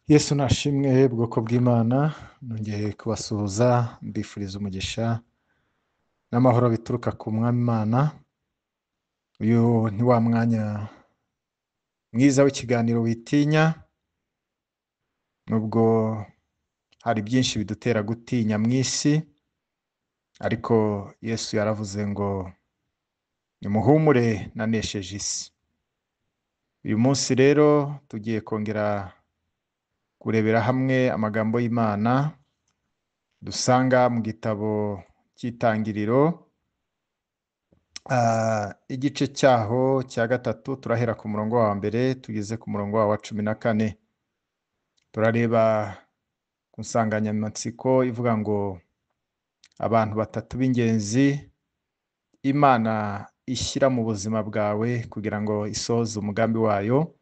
Yesu nashimwe bwoko bw'Imana, nongeye kubasuhuza mbifuriza umugisha n'amahoro bituruka ku Mwami Imana. Uyu ni wa mwanya mwiza w'ikiganiro witinya, nubwo hari byinshi bidutera gutinya mu isi, ariko Yesu yaravuze ngo nimuhumure nanesheje isi. Uyu munsi rero tugiye kongera kurebera hamwe amagambo y'Imana dusanga mu gitabo cy'Itangiriro, igice cyaho cya gatatu. Turahera ku murongo wa mbere tugeze ku murongo wa 14. Turareba ku nsanganyamatsiko ivuga ngo abantu batatu b'ingenzi Imana ishyira mu buzima bwawe kugira ngo isohoze umugambi wayo,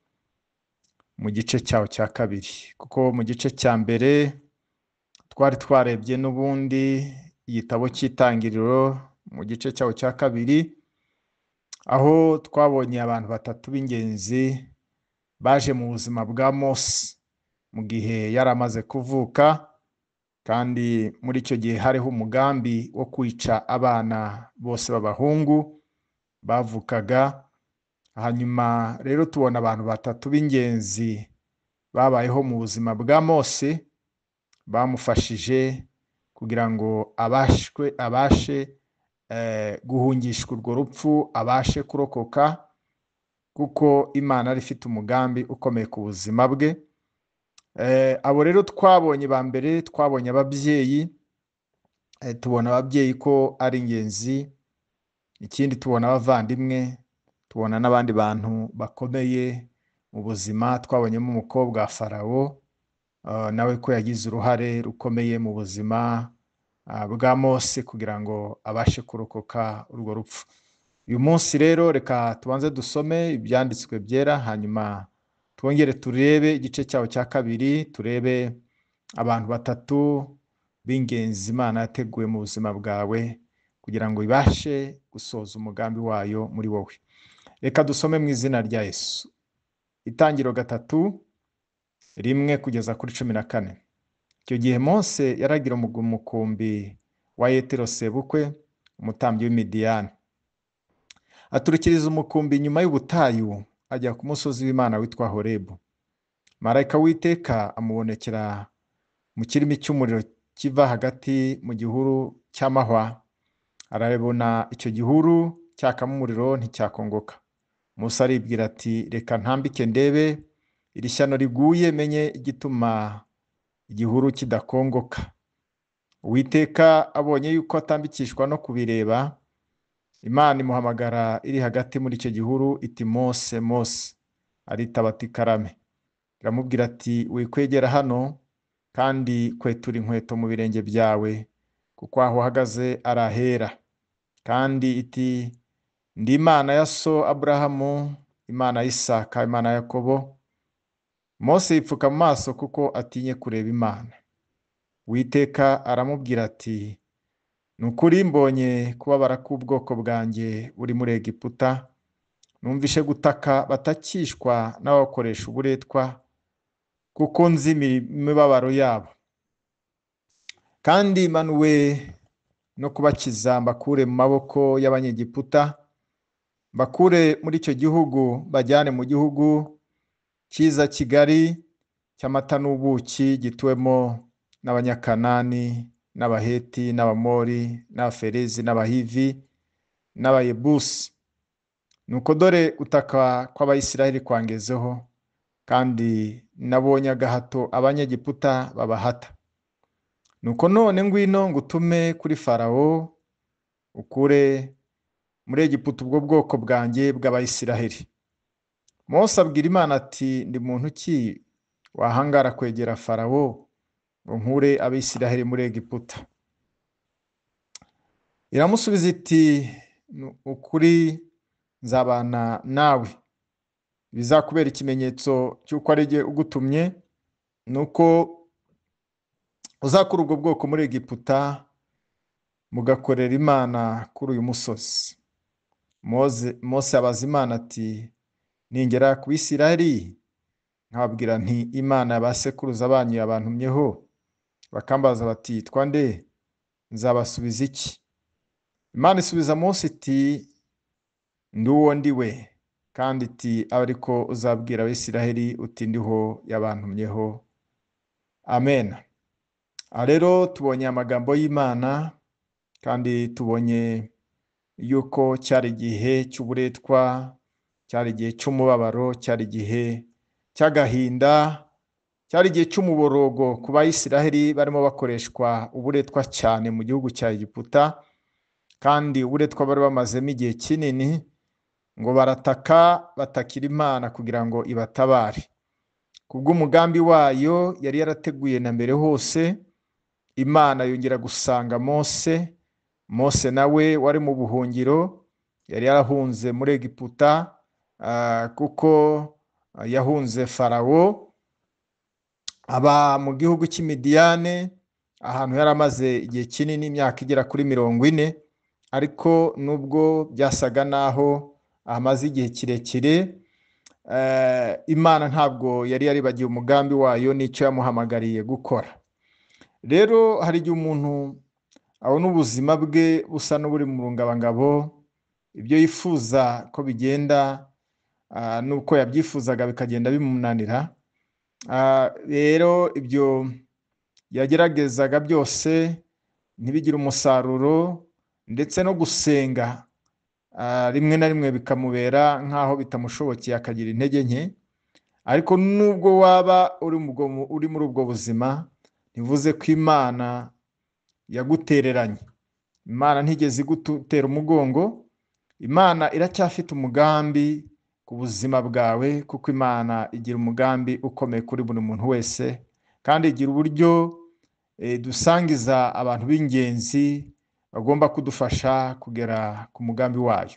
mu gice cyawo cya kabiri. Kuko mu gice cya mbere twari twarebye n'ubundi igitabo cy'Itangiriro mu gice cyawo cya kabiri, aho twabonye abantu batatu b'ingenzi baje mu buzima bwa Mose mu gihe yari amaze kuvuka, kandi muri icyo gihe hariho umugambi wo kwica abana bose b'abahungu bavukaga. Hanyuma rero tubona abantu batatu b'ingenzi babayeho mu buzima bwa Mose, bamufashije kugira ngo abashe guhungishwa urwo rupfu, abashe kurokoka, kuko Imana yari ifite umugambi ukomeye ku buzima bwe. Abo rero twabonye ba mbere, twabonye ababyeyi, tubona ababyeyi ko ari ingenzi. Ikindi tubona abavandimwe, tubona n'abandi bantu bakomeye mu buzima. Twabonyemo umukobwa wa Farawo, nawe ko yagize uruhare rukomeye mu buzima bwa Mose kugira ngo abashe kurokoka urwo rupfu. Uyu munsi rero reka tubanze dusome ibyanditswe byera, hanyuma twongere turebe igice cyawo cya kabiri, turebe abantu batatu b'ingenzi Imana yateguye mu buzima bwawe kugira ngo ibashe gusohoza umugambi wayo muri wowe. Reka dusome mu izina rya Yesu. Itangiriro 3:1 kugeza kuri 14. Icyo gihe Mose yaragira umukumbi wa Yetero sebukwe, umutambyi w'Imidiyani. Aturukiriza umukumbi nyuma y'ubutayu, ajya ku musozi w'Imana witwa Horebu. Marayika w'Iteka amubonekera mu kirimi cy'umuriro kiva hagati mu gihuru cy'amahwa. Arabona icyo gihuru cyakamo umuriro nticyakongoka. Musa aribwira ati, reka ntambike ndebe iri shyano riguye, menye igituma igihuru kidakongoka. Uwiteka abonye yuko atambikishwa no kubireba, Imana imuhamagara iri hagati muri icyo gihuru iti, Mose, Mose. Aritaba ati, karame. Iramubwira ati, wikwegera hano, kandi kwetura inkweto mu birenge byawe, kuko aho uhagaze ari ahera. Kandi iti, ndi Imana ya so Aburahamu, Imana ya Isaka, Imana ya Yakobo. Mose yipfuka mu maso kuko atinye kureba Imana. Uwiteka aramubwira ati, nukuri mbonye kubabara k'ubwoko bwanjye buri muri Egiputa, numvishe gutaka batakishwa n'abakoresha uburetwa, kuko nzi imibabaro yabo. Kandi manuwe no kubakiza mbakure mu maboko y'Abanyegiputa, bakure muri icyo gihugu, bajyane mu gihugu cyiza kigari cy'amata n'ubuki, gituwemo n'Abanyakanani, n'Abaheti, n'Abamori, n'Abaferezi, n'Abahivi, n'Abayebusi. Nuko dore gutaka kw'Abayisiraheli kwangezeho, kandi nabonye agahato Abanyegiputa babahata. Nuko none ngwino ngutume kuri Farawo, ukure muri Egiputa ubwo bwoko bwanjye bw'Abayisiraheli. Mose abwira Imana ati, ndi muntu ki wahangara kwegera Farawo ngo nkure Abisiraheli muri Egiputa? Iramusubiza iti, ukuri nzabana nawe, bizakubera ikimenyetso cy'uko ari jye ugutumye, nuko uzakura ubwo bwoko muri Egiputa, mugakorera Imana kuri uyu musozi. Mose abaza Imana ati, ningera ku Bisiraheli nkababwira nti Imana ya ba sekuruza banyu yabantumyeho, bakambaza bati yitwa nde? Nzabasubiza iki? Imana isubiza Mose iti ndi uwo ndi we, kandi iti abe ariko uzabwira Abisiraheli uti ndiho yabantumyeho. Amen. Aha rero tubonye amagambo y'Imana, kandi tubonye yuko cyari igihe cy'uburetwa, cyari igihe cy'umubabaro, cyari igihe cy'agahinda, cyari igihe cy'umuborogo ku Bayisiraheli barimo bakoreshwa uburetwa cyane mu gihugu cya Egiputa, kandi uburetwa bari bamazemo igihe kinini, ngo barataka batakira Imana kugira ngo ibatabare. Kubw'umugambi wayo yari yarateguye na mbere hose, Imana yongera gusanga Mose. Mose nawe wari mu buhungiro, yari yarahunze muri Egiputa kuko yahunze Farawo, aba mu gihugu cy'Imidiyane, ahantu yari amaze igihe kinini, imyaka igera kuri 40, ariko nubwo byasaga naho amaze igihe kirekire, Imana ntabwo yari yaribagiye umugambi wayo n'icyo yamuhamagariye gukora. Rero hari igihe umuntu abona ubuzima bwe busa n'uburi mu rungabangabo, ibyo yifuza ko bigenda nuko yabyifuzaga bikagenda bimunanira. Rero ibyo yageragezaga byose ntibigire umusaruro, ndetse no gusenga rimwe na rimwe bikamubera nk'aho bitamushobokeye, akagira intege nke. Ariko nubwo waba uri muri ubwo buzima, ntivuze ko Imana yagutereranye. Imana ntigeze igutera umugongo. Imana iracyafite umugambi ku buzima bwawe, kuko Imana igira umugambi ukomeye kuri buri muntu wese, kandi igira uburyo dusangiza abantu b'ingenzi bagomba kudufasha kugera ku mugambi wayo.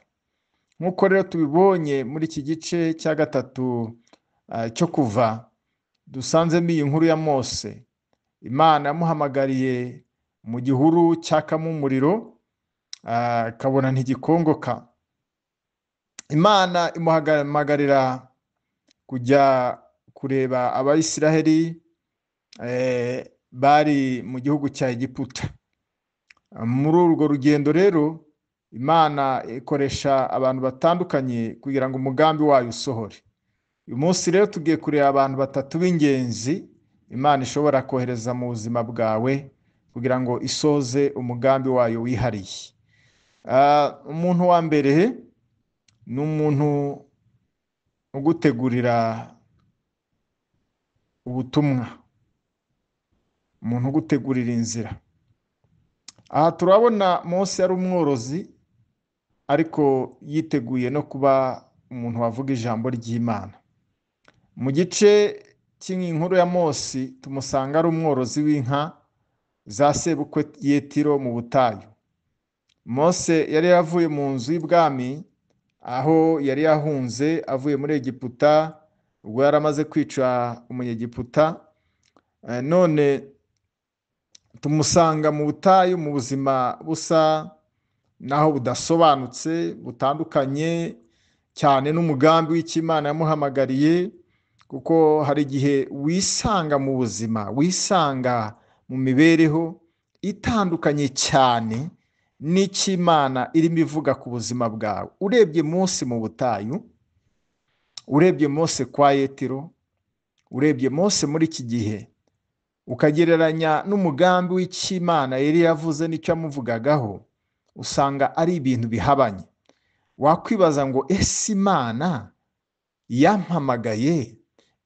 Nk'uko rero tubibonye muri iki gice cya 3 cyo Kuva, dusanzemo iyi nkuru ya Mose. Imana yamuhamagariye mu gihuru cyakamo umuriro, akabona ntigikongoka. Imana imuhamagarira kujya kureba Abayisiraheli bari mu gihugu cya Egiputa. Muri urwo rugendo rero, Imana ikoresha abantu batandukanye kugira ngo umugambi wayo usohore. Uyu munsi rero tugiye kureba abantu 3 b'ingenzi Imana ishobora kohereza mu buzima bwawe kugira ngo isoze umugambi wayo wihariye. Umuntu wa mbere ni umuntu ugutegurira ubutumwa, umuntu ugutegurira inzira. Aha turabona Mose yari umworozi, ariko yiteguye no kuba umuntu wavuga ijambo ry'Imana. Mu gice cy'inkuru ya Mose tumusanga ari umworozi w'inka za sebukwe Yetiro mu butayu. Mose yari yavuye mu nzu y'ibwami, aho yari yahunze avuye muri Egiputa, ubwo yari amaze kwica umunyegiputa. None tumusanga mu butayu, mu buzima busa naho budasobanutse, butandukanye cyane n'umugambi w'Imana yamuhamagariye, kuko hari igihe wisanga mu buzima, wisanga mu mibereho itandukanye cyane n'Imana irimo ivuga ku buzima bwawe. Urebye Mose mu butayu, urebye Mose kwa Yetiro, urebye Mose muri iki gihe, ukagereranya n'umugambi w'Imana yari yavuze n'icyo yamuvugagaho, usanga ari ibintu bihabanye. Wakwibaza ngo ese Imana yampamagaye?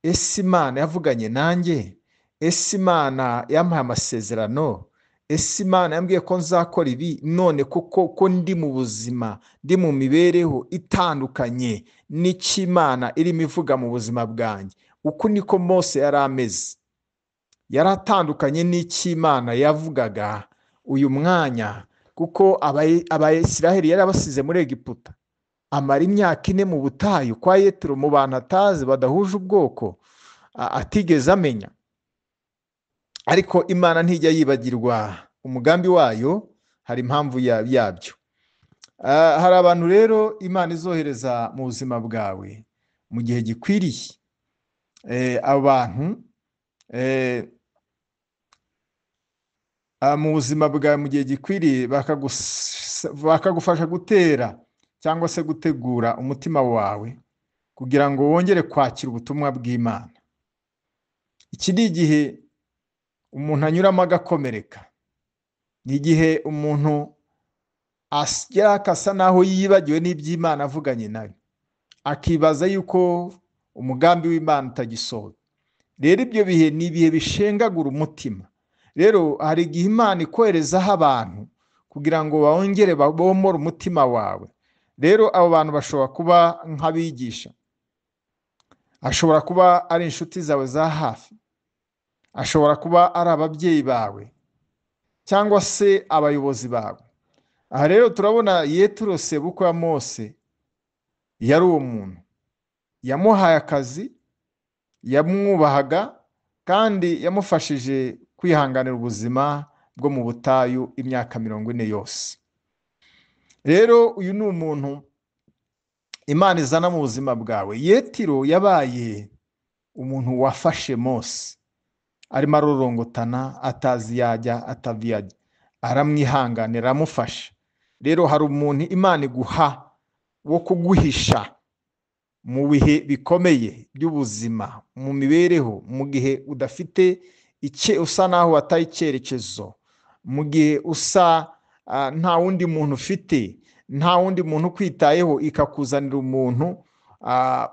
Ese Imana yavuganye nanjye? Ese Imana yampaye amasezerano? Ese Imana yambwiye ko nzakora ibi? None ko ndi mu buzima, ndi mu mibereho itandukanye n'Imana irimo ivuga mu buzima bwanjye. Uku niko Mose yari ameze. Yari atandukanye n'Imana yavugaga uyu mwanya, kuko Abayisiraheli yari abasize muri Egiputa, amara imyaka 4 mu butayu kwa Yetiro, mu bantu atazi, badahuje ubwoko, atigeze amenya. Ariko Imana ntijya yibagirwa umugambi wayo, hari impamvu yabyo. Hari abantu rero Imana izohereza mu buzima bwawe mu gihe gikwiriye. abo bantu mu buzima bwawe mu gihe gikwiriye bakagufasha gutera cyangwa se gutegura umutima wawe kugira ngo wongere kwakira ubutumwa bw'Imana. Iki ni igihe umuntu anyuramo agakomereka, ni igihe umuntu asa naho yibagiwe n'iby'Imana avuganye nayo, akibaza yuko umugambi w'Imana utagisohoye. Rero ibyo bihe ni ibihe bishengagura umutima. Rero hari igihe Imana ikoherezaho abantu kugira ngo bongere babomore umutima wawe. Rero abo bantu bashobora kuba nk'abigisha, ashobora kuba ari inshuti zawe za hafi, ashobora kuba ari ababyeyi bawe cyangwa se abayobozi bawe. Aha rero turabona Yetiro sebukwe wa Mose yari uwo muntu, yamuhaye akazi, yamwubahaga kandi yamufashije kwihanganira ubuzima bwo mu butayu imyaka 40 yose. Rero uyu ni umuntu Imana izana mu buzima bwawe. Yetiro yabaye umuntu wafashe Mose arimo arorongotana, atazi yajya atavi yajya, aramwihanganira, aramufasha. Rero hari umuntu Imana iguha wo kuguhisha mu bihe bikomeye by'ubuzima, mu mibereho, mu gihe udafite usa naho wataye icyerekezo, mu gihe usa nta wundi muntu ufite, nta wundi muntu kwitayeho, ikakuzanira umuntu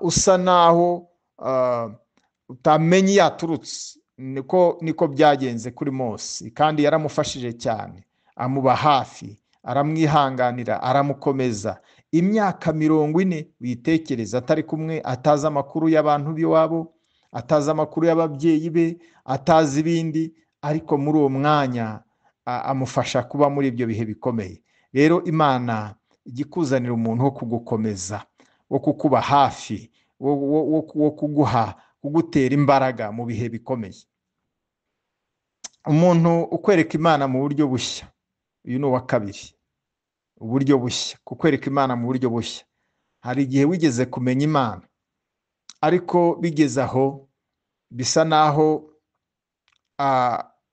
usa naho utamenye yaturutse. Niko byagenze kuri Mose, kandi yaramufashije cyane, amuba hafi, aramwihanganira, aramukomeza imyaka 40. Witekereza atari kumwe, atazi amakuru y'abantu b'iwabo, atazi amakuru y'ababyeyi be, atazi ibindi, ariko muri uwo mwanya amufasha kuba muri ibyo bihe bikomeye. Rero Imana igikuzanira umuntu wo kugukomeza, wo kukuba hafi, wo kugutera imbaraga mu bihe bikomeye. Umuntu ukwereka Imana mu buryo bushya, uyu ni uwa kabiri. Uburyo bushya, kukwereka Imana mu buryo bushya. Hari igihe wigeze kumenya Imana, ariko bigeze aho bisa naho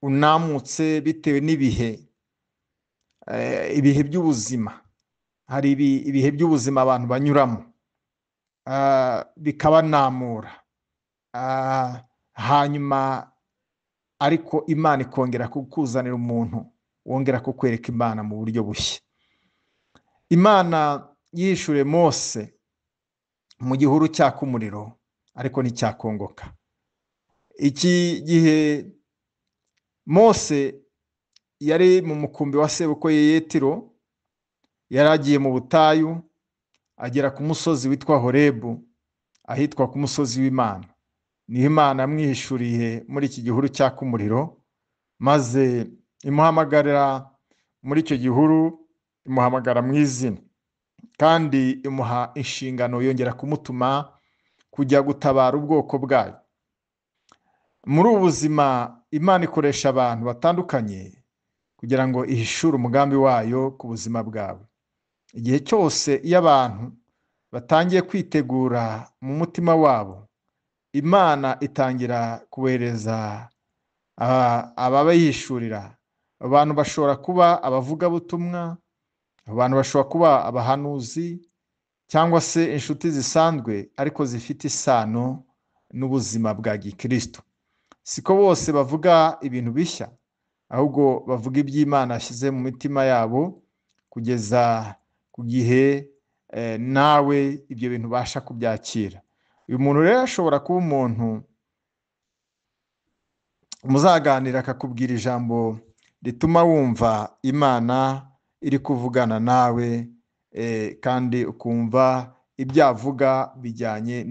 unamutse bitewe n'ibihe, ibihe by'ubuzima. Hari ibihe by'ubuzima abantu banyuramo, bikabanamura, hanyuma ariko Imana ikongera kukuzanira umuntu wongera kukwereka Imana mu buryo bushya. Imana yishure Mose mu gihuru cyaka umuriro, ariko nticyakongoka. Iki gihe Mose yari mu mukumbi wa sebukwe Yetiro, yaragiye mu butayu, agera ku musozi witwa Horebu, ahitwa ku musozi w'Imana. Niho Imana yamwihishuriye muri iki gihuru cyaka umuriro, maze imuhamagarira muri icyo gihuru, imuhamagara mu izina, kandi imuha inshingano, yongera kumutuma kujya gutabara ubwoko bwayo. Muri ubu buzima Imana ikoresha abantu batandukanye kugira ngo ihishure umugambi wayo ku buzima bwawe. Igihe cyose iyo abantu batangiye kwitegura mu mutima wabo, Imana itangira kubereza ababayishurira. Abantu bashobora kuba abavugabutumwa, abantu bashobora kuba abahanuzi, cyangwa se inshuti zisanzwe ariko zifite isano n'ubuzima bwa gikristo. Siko bose bavuga ibintu bishya, ahubwo bavuga iby'Imana yashyize mu mitima yabo, kugeza ku gihe nawe ibyo bintu basha kubyakira. Uyu muntu rero ashobora kuba umuntu muzaganira akakubwira ijambo rituma wumva Imana iri kuvugana nawe, kandi ukumva ibyo avuga bijyanye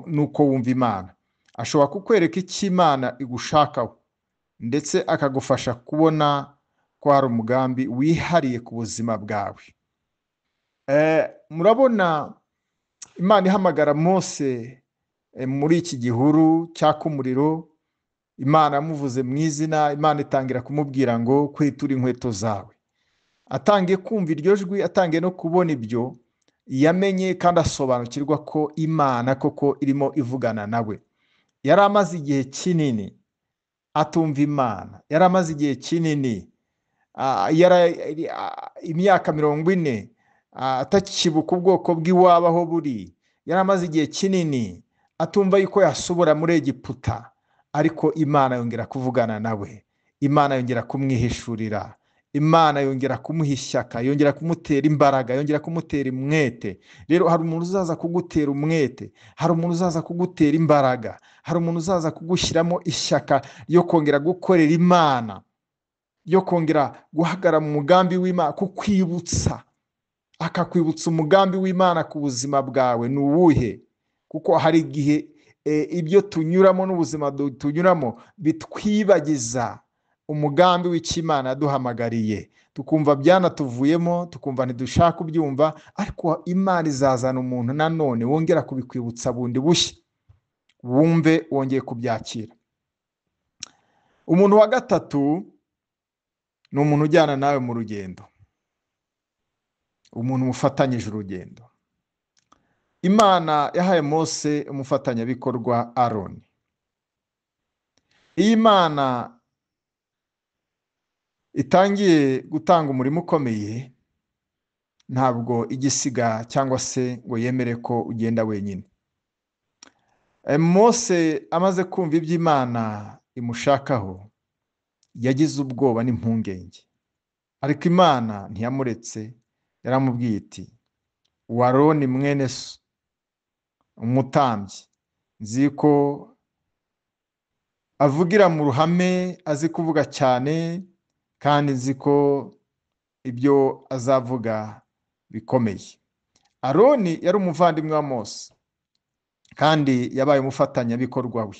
n'uko wumva Imana. Ashobora kukwereka icyo Imana igushakaho, ndetse akagufasha kubona ko hari umugambi wihariye ku buzima bwawe. Murabona Imana ihamagara Mose muri iki gihuru cyaka umuriro. Imana yamuvuze mu izina, Imana itangira kumubwira ngo kwitura inkweto zawe. Atangiye kumva iryo jwi, atangiye no kubona ibyo, yamenye kandi asobanukirwa ko Imana koko irimo ivugana nawe. yari amaze igihe kinini atumva Imana, yari amaze igihe kinini imyaka 40 atakibuka ubwoko bw'iwabo aho buri, yari amaze igihe kinini atumva yuko yasubira muri Egiputa, ariko Imana yongera kuvugana nawe, Imana yongera kumwihishurira, Imana yongera kumuha ishyaka, yongera kumutera imbaraga, yongera kumutera umwete. Rero hari umuntu uzaza kugutera umwete, hari umuntu uzaza kugutera imbaraga, hari umuntu uzaza kugushyiramo ishyaka yo kongera gukorera Imana, yo kongera guhagara mu mugambi w'Imana, kukwibutsa, akakwibutsa umugambi w'Imana ku buzima bwawe ni uwuhe. Kuko hari igihe ibyo tunyuramo n'ubuzima tunyuramo bitwibagiza umugambi w'Imana yaduhamagariye, tukumva byanatuvuyemo, tukumva ntidushaka kubyumva, ariko Imana izazana umuntu nanone wongera kubikwibutsa bundi bushya, wumve wongeye kubyakira. Umuntu wa gatatu ni umuntu ujyana nawe mu rugendo, umuntu mufatanyije urugendo. Imana yahaye Mose umufatanyabikorwa Aroni. Iyi Imana itangiye gutanga umurimo ukomeye, ntabwo igisiga cyangwa se ngo yemere ko ugenda wenyine. Mose amaze kumva iby'Imana imushakaho, yagize ubwoba n'impungenge, ariko Imana ntiyamuretse. Yaramubwiye iti, Aroni mwene so, umutambyi, nzi ko avugira mu ruhame, azi kuvuga cyane, kandi nzi ko ibyo azavuga bikomeye. Aroni yari umuvandimwe wa Mose, kandi yabaye umufatanyabikorwa we,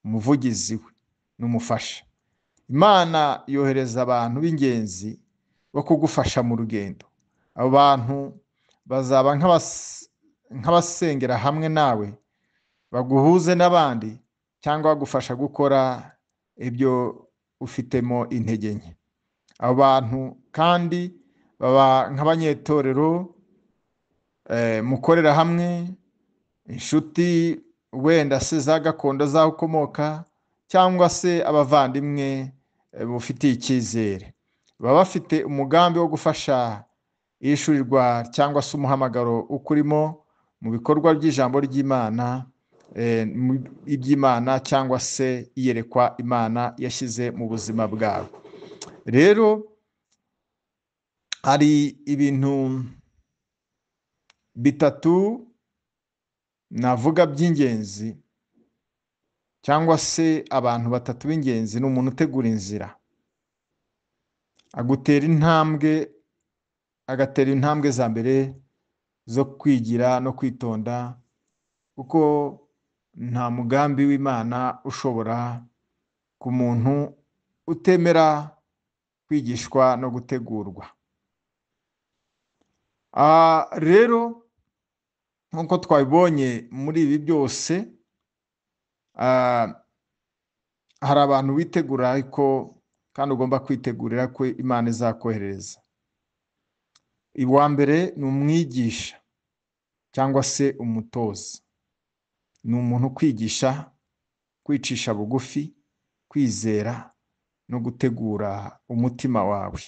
umuvugizi we n'umufasha. Imana yohereza abantu b'ingenzi bo kugufasha mu rugendo. Abo bantu bazaba nk'abasengera hamwe nawe, baguhuze n'abandi, cyangwa bagufasha gukora ibyo ufitemo intege nke. Abo bantu kandi baba nk'abanyetorero, mukorera hamwe, inshuti wenda se za gakondo zaho ukomoka, cyangwa se abavandimwe bufitiye icyizere. Baba bafite umugambi wo gufasha ishurirwa cyangwa se umuhamagaro ukurimo mu bikorwa by'ijambo ry'Imana, iby'Imana cyangwa se iyerekwa Imana yashyize mu buzima bwawe. Rero hari ibintu bitatu navuga by'ingenzi, cyangwa se abantu batatu b'ingenzi. Ni umuntu utegura inzira, agutera intambwe, agatera intambwe za mbere zo kwigira no kwitonda, kuko nta mugambi w'Imana ushobora ku muntu utemera kwigishwa no gutegurwa. Rero nk'uko twabibonye muri ibi byose, hari abantu witegura, ariko kandi ugomba kwitegurira ko Imana izakohereza. Uwa mbere ni umwigisha cyangwa se umutoza. Ni umuntu kwigisha, kwicisha bugufi, kwizera no gutegura umutima wawe.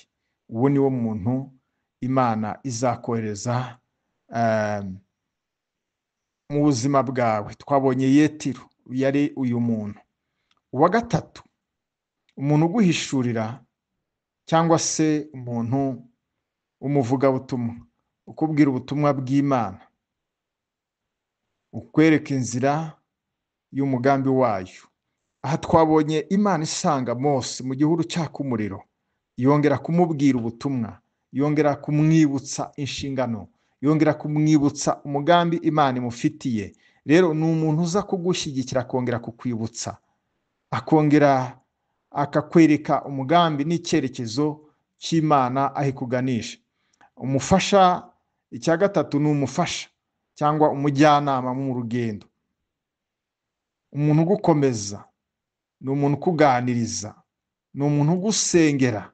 Uwo ni wo muntu Imana izakohereza mu buzima bwawe. Twabonye Yetiro yari uyu muntu. Uwa gatatu, umuntu uguhishurira, cyangwa se umuntu umuvugabutumwa, ukubwira ubutumwa bw'Imana, ukwereka inzira y'umugambi wayo. Aha twabonye Imana isanga Mose mu gihuru cyaka umuriro, yongera kumubwira ubutumwa, yongera kumwibutsa inshingano, yongera kumwibutsa umugambi Imana imufitiye. Rero ni umuntu uza kugushyigikira, akongera kukwibutsa, akongera akakwereka umugambi n'icyerekezo cy'Imana aho ikuganisha. Umufasha, icya gatatu, ni umufasha cyangwa umujyanama mu rugendo. Umuntu ugukomeza, ni umuntu ukuganiriza, ni umuntu ugusengera,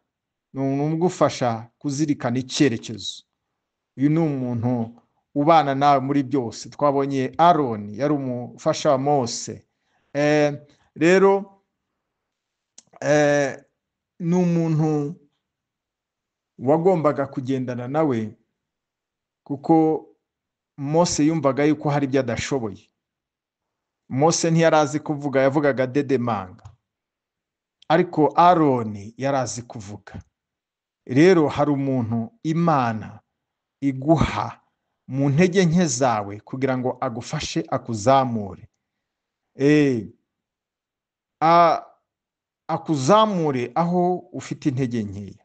ni umuntu ugufasha kuzirikana icyerekezo. Uyu ni umuntu ubana nawe muri byose. Twabonye Aroni yari umufasha wa Mose, rero ni umuntu wagombaga kugendana nawe kuko Mose yumvaga yuko hari ibyo adashoboye. Mose ntiyari azi kuvuga, yavugaga dedemanga, ariko Aroni yari azi kuvuga. Rero hari umuntu Imana iguha mu ntege nke zawe kugira ngo agufashe akuzamure, akuzamure aho ufite intege nkeya.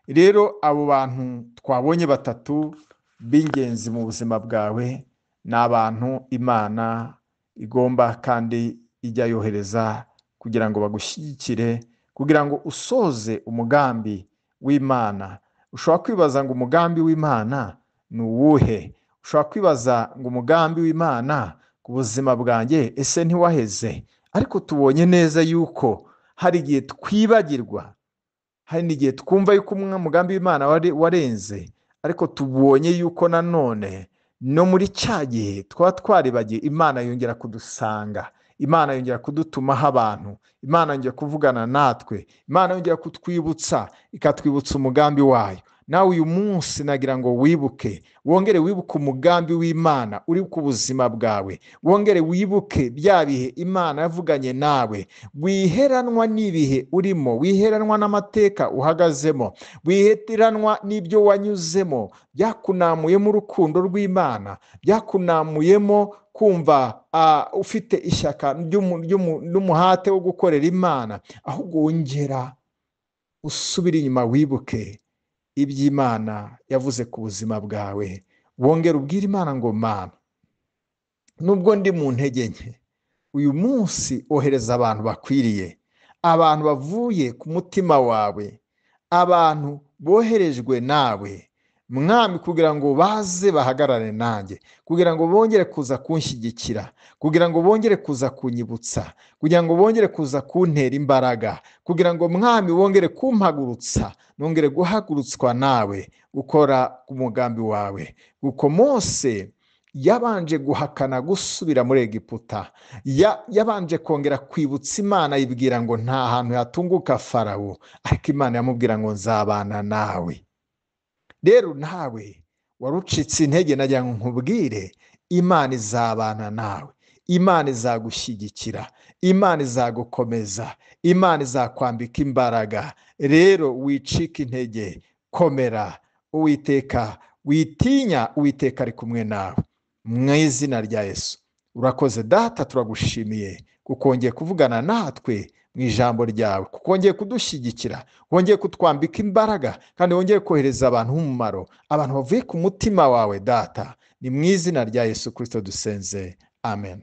Rero abo bantu twabonye batatu b'ingenzi mu buzima bwawe ni abantu Imana igomba kandi ijya yohereza kugira ngo bagushyigikire, kugira ngo usoze umugambi w'Imana. Ushobora kwibaza ngo umugambi w'Imana ni uwuhe? Ushobora kwibaza ngo umugambi w'Imana ku buzima bwanjye ese ntiwaheze? Ariko tubonye neza yuko hari igihe twibagirwa, hari n'igihe twumva yuko umugambi w'Imana warenze, ariko tubonye yuko nanone no muri cya gihe twaba twaribagiye, Imana yongera kudusanga, Imana yongera kudutumaho abantu, Imana yongera kuvugana natwe, Imana yongera kutwibutsa, ikatwibutsa umugambi wayo. Nawe uyu munsi nagira ngo wibuke, wongere wibuke umugambi w'Imana uri ku buzima bwawe, wongere wibuke bya bihe Imana yavuganye nawe, wiheranwa n'ibihe urimo, wiheranwa n'amateka uhagazemo, wiheranwa n'ibyo wanyuzemo byakunamuyemo urukundo rw'Imana, byakunamuyemo kumva ufite ishyaka n'umuhate wo gukorera Imana. Ahubwo wongera usubire inyuma wibuke iby'Imana yavuze ku buzima bwawe, wongera ubwire Imana ngo Mana, nubwo ndi mu ntege nke, uyu munsi ohereza abantu bakwiriye, abantu bavuye ku mutima wawe, abantu boherejwe nawe Mwami, kugira ngo baze bahagarare nanjye, kugira ngo bongere kuza kunshyigikira, kugira ngo bongere kuza kunyibutsa, kugira ngo bongere kuza kuntera imbaraga, kugira ngo Mwami wongere kumpagurutsa, nongere guhagurutswa nawe gukora umugambi wawe. Kuko Mose yabanje guhakana gusubira muri Egiputa, yabanje kongera kwibutsa Imana, yibwira ngo nta hantu yatunguka Farawo, ariko Imana yamubwira ngo nzabana nawe. Rero nawe warucitse intege, nagira ngo nkubwire, Imana izabana nawe, Imana izagushyigikira, Imana izagukomeza, Imana izakwambika imbaraga. Rero wicika intege, komera, Uwiteka witinya, Uwiteka ari kumwe nawe, mu izina rya Yesu. Urakoze Data, turagushimiye kuko wongeye kuvugana natwe mu ijambo ryawe, kuko wongeye kudushyigikira, wongeye kutwambika imbaraga, kandi wongeye kohereza abantu b'umumaro, abantu bavuye ku mutima wawe Data. Ni mu izina rya Yesu Kristo dusenze, amen.